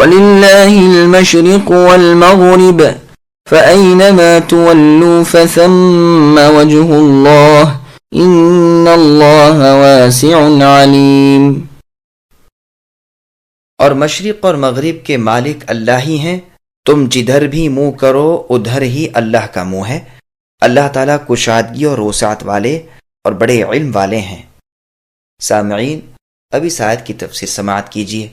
وَلِلَّهِ الْمَشْرِقُ وَالْمَغْرِبُ فَأَيْنَمَا تُوَلُّوا فَثَمَّ وَجْهُ اللَّهِ إِنَّ اللَّهَ وَاسِعٌ عَلِيمٌ۔ اور مشرق اور مغرب کے مالک اللہ ہی ہیں، تم جدھر بھی منہ کرو ادھر ہی اللہ کا منہ ہے۔ اللہ تعالیٰ کشادگی اور وسعت والے اور بڑے علم والے ہیں۔ سامعین، اب اس آیت کی تفسیر سماعت کیجیے۔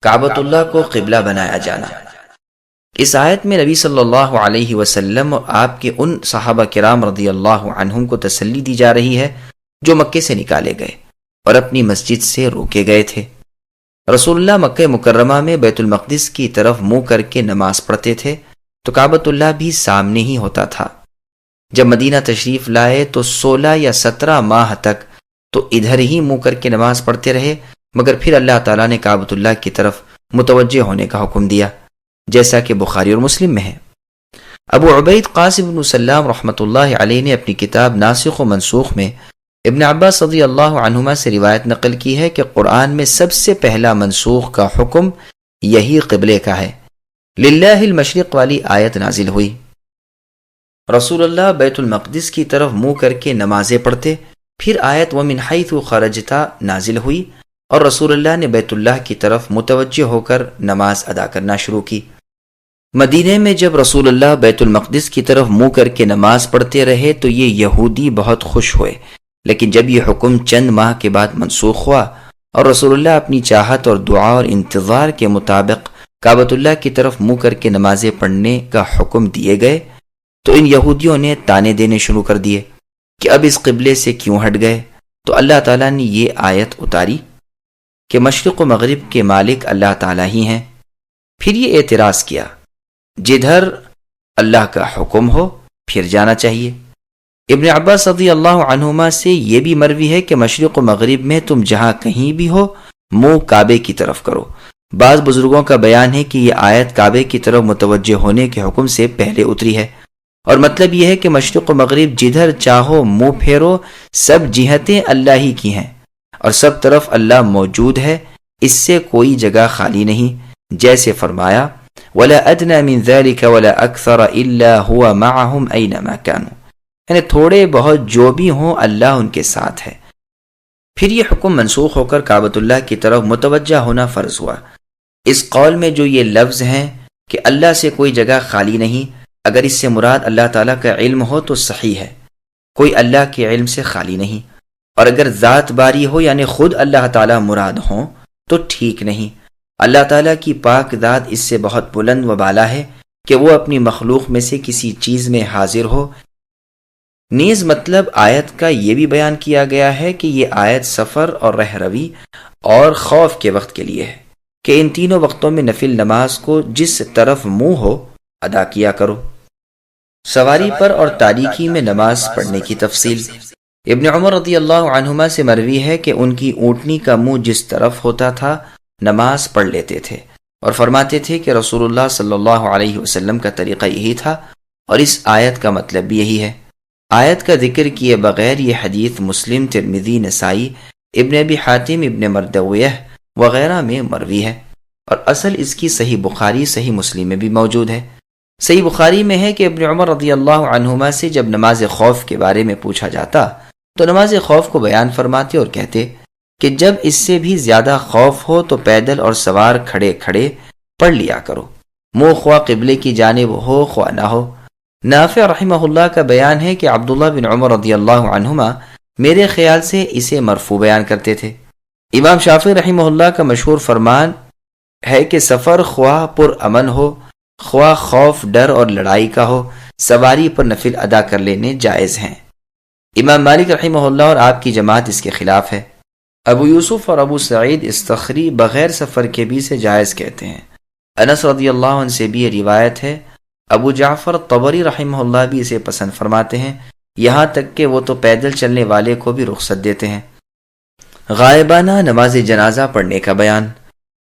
کعبۃ اللہ کو قبلہ بنایا جانا۔ اس آیت میں نبی صلی اللہ علیہ وسلم اور آپ کے ان صحابہ کرام رضی اللہ عنہم کو تسلی دی جا رہی ہے جو مکے سے نکالے گئے اور اپنی مسجد سے روکے گئے تھے۔ رسول اللہ مکہ مکرمہ میں بیت المقدس کی طرف منہ کر کے نماز پڑھتے تھے تو کعبۃ اللہ بھی سامنے ہی ہوتا تھا۔ جب مدینہ تشریف لائے تو 16 یا 17 ماہ تک تو ادھر ہی منہ کر کے نماز پڑھتے رہے، مگر پھر اللہ تعالیٰ نے کعبۃ اللہ کی طرف متوجہ ہونے کا حکم دیا، جیسا کہ بخاری اور مسلم میں ہے۔ ابو عبید قاسم بن سلام رحمۃ اللہ علیہ نے اپنی کتاب ناسخ و منسوخ میں ابن عباس رضی اللہ عنہما سے روایت نقل کی ہے کہ قرآن میں سب سے پہلا منسوخ کا حکم یہی قبلے کا ہے۔ للہ المشرق والی آیت نازل ہوئی، رسول اللہ بیت المقدس کی طرف منہ کر کے نمازیں پڑھتے، پھر آیت وَمِنْ حَيْثُ خَرَجْتَ نازل ہوئی اور رسول اللہ نے بیت اللہ کی طرف متوجہ ہو کر نماز ادا کرنا شروع کی۔ مدینے میں جب رسول اللہ بیت المقدس کی طرف منہ کر کے نماز پڑھتے رہے تو یہ یہودی بہت خوش ہوئے، لیکن جب یہ حکم چند ماہ کے بعد منسوخ ہوا اور رسول اللہ اپنی چاہت اور دعا اور انتظار کے مطابق کعبۃ اللہ کی طرف منہ کر کے نمازیں پڑھنے کا حکم دیے گئے تو ان یہودیوں نے تانے دینے شروع کر دیے کہ اب اس قبلے سے کیوں ہٹ گئے۔ تو اللہ تعالیٰ نے یہ آیت اتاری کہ مشرق و مغرب کے مالک اللہ تعالیٰ ہی ہیں۔ پھر یہ اعتراض کیا، جدھر اللہ کا حکم ہو پھر جانا چاہیے۔ ابن عباس رضی اللہ عنہما سے یہ بھی مروی ہے کہ مشرق و مغرب میں تم جہاں کہیں بھی ہو منہ کعبے کی طرف کرو۔ بعض بزرگوں کا بیان ہے کہ یہ آیت کعبے کی طرف متوجہ ہونے کے حکم سے پہلے اتری ہے، اور مطلب یہ ہے کہ مشرق و مغرب جدھر چاہو منہ پھیرو، سب جہتیں اللہ ہی کی ہیں اور سب طرف اللہ موجود ہے، اس سے کوئی جگہ خالی نہیں، جیسے فرمایا وَلَا أَدْنَى مِنْ ذَلِكَ وَلَا أَكْثَرَ إِلَّا هُوَ مَعَهُمْ أَيْنَمَا كَانُوا، یعنی تھوڑے بہت جو بھی ہوں اللہ ان کے ساتھ ہے۔ پھر یہ حکم منسوخ ہو کر کعبۃ اللہ کی طرف متوجہ ہونا فرض ہوا۔ اس قول میں جو یہ لفظ ہیں کہ اللہ سے کوئی جگہ خالی نہیں، اگر اس سے مراد اللہ تعالیٰ کا علم ہو تو صحیح ہے، کوئی اللہ کے علم سے خالی نہیں، اور اگر ذات باری ہو یعنی خود اللہ تعالیٰ مراد ہوں تو ٹھیک نہیں۔ اللہ تعالیٰ کی پاک ذات اس سے بہت بلند و بالا ہے کہ وہ اپنی مخلوق میں سے کسی چیز میں حاضر ہو۔ نیز مطلب آیت کا یہ بھی بیان کیا گیا ہے کہ یہ آیت سفر اور رہروی اور خوف کے وقت کے لیے ہے کہ ان تینوں وقتوں میں نفل نماز کو جس طرف منہ ہو ادا کیا کرو۔ سواری پر اور تاریکی میں نماز پڑھنے کی تفصیل۔ ابن عمر رضی اللہ عنہما سے مروی ہے کہ ان کی اونٹنی کا منہ جس طرف ہوتا تھا نماز پڑھ لیتے تھے، اور فرماتے تھے کہ رسول اللہ صلی اللہ علیہ وسلم کا طریقہ یہی تھا، اور اس آیت کا مطلب بھی یہی ہے۔ آیت کا ذکر کیے بغیر یہ حدیث مسلم، ترمذی، نسائی، ابن ابی حاتم، ابن مردویہ وغیرہ میں مروی ہے، اور اصل اس کی صحیح بخاری، صحیح مسلم میں بھی موجود ہے۔ صحیح بخاری میں ہے کہ ابن عمر رضی اللہ عنہما سے جب نماز خوف کے بارے میں پوچھا جاتا تو نماز خوف کو بیان فرماتے اور کہتے کہ جب اس سے بھی زیادہ خوف ہو تو پیدل اور سوار کھڑے کھڑے پڑھ لیا کرو، منہ خواہ قبلے کی جانب ہو خواہ نہ ہو۔ نافع رحمہ اللہ کا بیان ہے کہ عبداللہ بن عمر رضی اللہ عنہما میرے خیال سے اسے مرفوع بیان کرتے تھے۔ امام شافعی رحمہ اللہ کا مشہور فرمان ہے کہ سفر خواہ پر امن ہو، خواہ خوف، ڈر اور لڑائی کا ہو، سواری پر نفل ادا کر لینے جائز ہیں۔ امام مالک رحمہ اللہ اور آپ کی جماعت اس کے خلاف ہے۔ ابو یوسف اور ابو سعید استخری بغیر سفر کے بھی سے جائز کہتے ہیں۔ انس رضی اللہ عنہ سے بھی یہ روایت ہے۔ ابو جعفر طبری رحمہ اللہ بھی اسے پسند فرماتے ہیں، یہاں تک کہ وہ تو پیدل چلنے والے کو بھی رخصت دیتے ہیں۔ غائبانہ نماز جنازہ پڑھنے کا بیان۔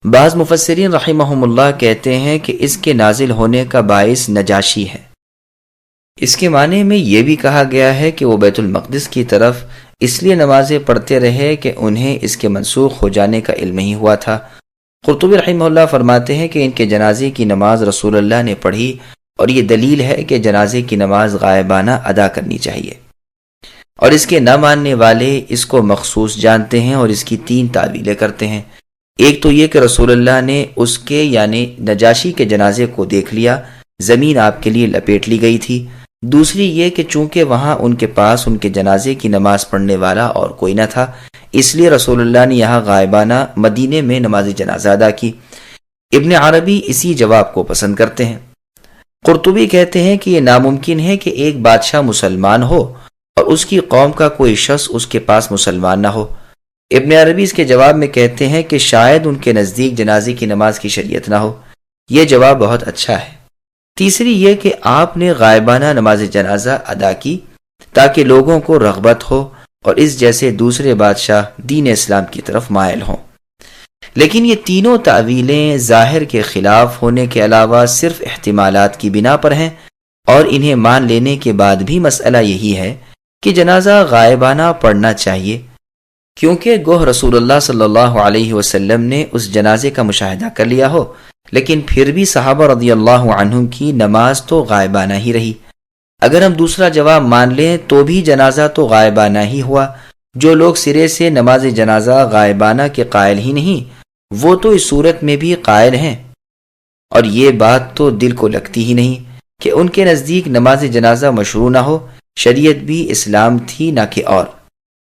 بعض مفسرین رحمہم اللہ کہتے ہیں کہ اس کے نازل ہونے کا باعث نجاشی ہے۔ اس کے معنی میں یہ بھی کہا گیا ہے کہ وہ بیت المقدس کی طرف اس لیے نمازیں پڑھتے رہے کہ انہیں اس کے منسوخ ہو جانے کا علم ہی ہوا تھا، قرطبی رحمہ اللہ فرماتے ہیں کہ ان کے جنازے کی نماز رسول اللہ نے پڑھی، اور یہ دلیل ہے کہ جنازے کی نماز غائبانہ ادا کرنی چاہیے، اور اس کے نہ ماننے والے اس کو مخصوص جانتے ہیں اور اس کی 3 تعویلیں کرتے ہیں۔ ایک تو یہ کہ رسول اللہ نے اس کے یعنی نجاشی کے جنازے کو دیکھ لیا، زمین آپ کے لیے لپیٹ لی گئی تھی۔ دوسری یہ کہ چونکہ وہاں ان کے پاس ان کے جنازے کی نماز پڑھنے والا اور کوئی نہ تھا، اس لیے رسول اللہ نے یہاں غائبانہ مدینے میں نماز جنازہ ادا کی۔ ابن عربی اسی جواب کو پسند کرتے ہیں۔ قرطبی کہتے ہیں کہ یہ ناممکن ہے کہ ایک بادشاہ مسلمان ہو اور اس کی قوم کا کوئی شخص اس کے پاس مسلمان نہ ہو۔ ابن عربی اس کے جواب میں کہتے ہیں کہ شاید ان کے نزدیک جنازے کی نماز کی شریعت نہ ہو۔ یہ جواب بہت اچھا ہے۔ تیسری یہ کہ آپ نے غائبانہ نماز جنازہ ادا کی تاکہ لوگوں کو رغبت ہو اور اس جیسے دوسرے بادشاہ دین اسلام کی طرف مائل ہوں۔ لیکن یہ تینوں تعویلیں ظاہر کے خلاف ہونے کے علاوہ صرف احتمالات کی بنا پر ہیں، اور انہیں مان لینے کے بعد بھی مسئلہ یہی ہے کہ جنازہ غائبانہ پڑھنا چاہیے، کیونکہ گوہ رسول اللہ صلی اللہ علیہ وسلم نے اس جنازے کا مشاہدہ کر لیا ہو، لیکن پھر بھی صحابہ رضی اللہ عنہم کی نماز تو غائبانہ ہی رہی۔ اگر ہم دوسرا جواب مان لیں تو بھی جنازہ تو غائبانہ ہی ہوا۔ جو لوگ سرے سے نماز جنازہ غائبانہ کے قائل ہی نہیں، وہ تو اس صورت میں بھی قائل ہیں، اور یہ بات تو دل کو لگتی ہی نہیں کہ ان کے نزدیک نماز جنازہ مشروع نہ ہو۔ شریعت بھی اسلام تھی نہ کہ اور۔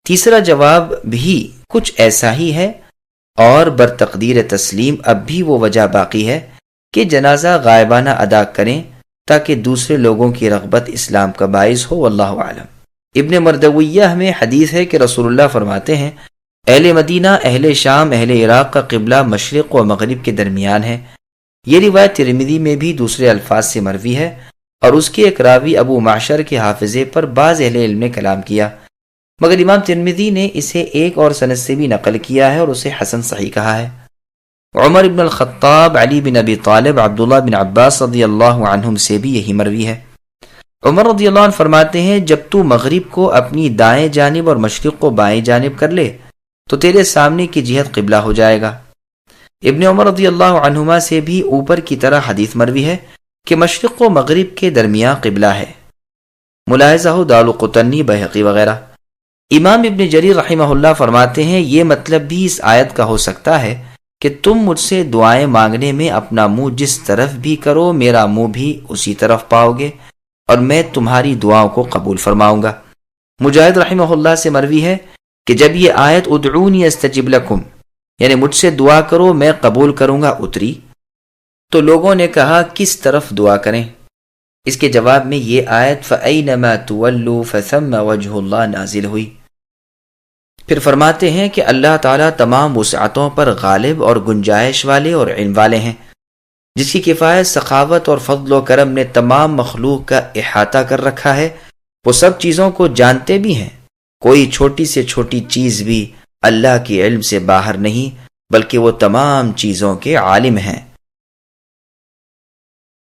تیسرا جواب بھی کچھ ایسا ہی ہے، اور برتقدیر تسلیم اب بھی وہ وجہ باقی ہے کہ جنازہ غائبانہ ادا کریں تاکہ دوسرے لوگوں کی رغبت اسلام کا باعث ہو، واللہ اعلم۔ ابن مردویہ میں حدیث ہے کہ رسول اللہ فرماتے ہیں، اہل مدینہ، اہل شام، اہل عراق کا قبلہ مشرق و مغرب کے درمیان ہے۔ یہ روایت ترمذی میں بھی دوسرے الفاظ سے مروی ہے، اور اس کے ایک راوی ابو معشر کے حافظے پر بعض اہل علم نے کلام کیا، مگر امام ترمذی نے اسے ایک اور سند سے بھی نقل کیا ہے اور اسے حسن صحیح کہا ہے۔ عمر بن الخطاب، علی بن ابی طالب، عبداللہ بن عباس رضی اللہ عنہم سے بھی یہی مروی ہے۔ عمر رضی اللہ عنہ فرماتے ہیں، جب تو مغرب کو اپنی دائیں جانب اور مشرق کو بائیں جانب کر لے تو تیرے سامنے کی جہت قبلہ ہو جائے گا۔ ابن عمر رضی اللہ عنہما سے بھی اوپر کی طرح حدیث مروی ہے کہ مشرق و مغرب کے درمیان قبلہ ہے، ملاحظہ ہو دارقطنی، بہقی وغیرہ۔ امام ابن جریر رحمہ اللہ فرماتے ہیں، یہ مطلب بھی اس آیت کا ہو سکتا ہے کہ تم مجھ سے دعائیں مانگنے میں اپنا منہ جس طرف بھی کرو، میرا منہ بھی اسی طرف پاؤ گے، اور میں تمہاری دعاؤں کو قبول فرماؤں گا۔ مجاہد رحمہ اللہ سے مروی ہے کہ جب یہ آیت ادعونی استجب لکم، یعنی مجھ سے دعا کرو میں قبول کروں گا، اتری تو لوگوں نے کہا کس طرف دعا کریں؟ اس کے جواب میں یہ آیت فَأَيْنَمَا تُوَلُّوا فَثَمَّ وَجْهُ اللَّهِ نازل ہوئی۔ پھر فرماتے ہیں کہ اللہ تعالیٰ تمام وسعتوں پر غالب اور گنجائش والے اور علم والے ہیں، جس کی کفایت سخاوت اور فضل و کرم نے تمام مخلوق کا احاطہ کر رکھا ہے۔ وہ سب چیزوں کو جانتے بھی ہیں، کوئی چھوٹی سے چھوٹی چیز بھی اللہ کے علم سے باہر نہیں، بلکہ وہ تمام چیزوں کے عالم ہیں۔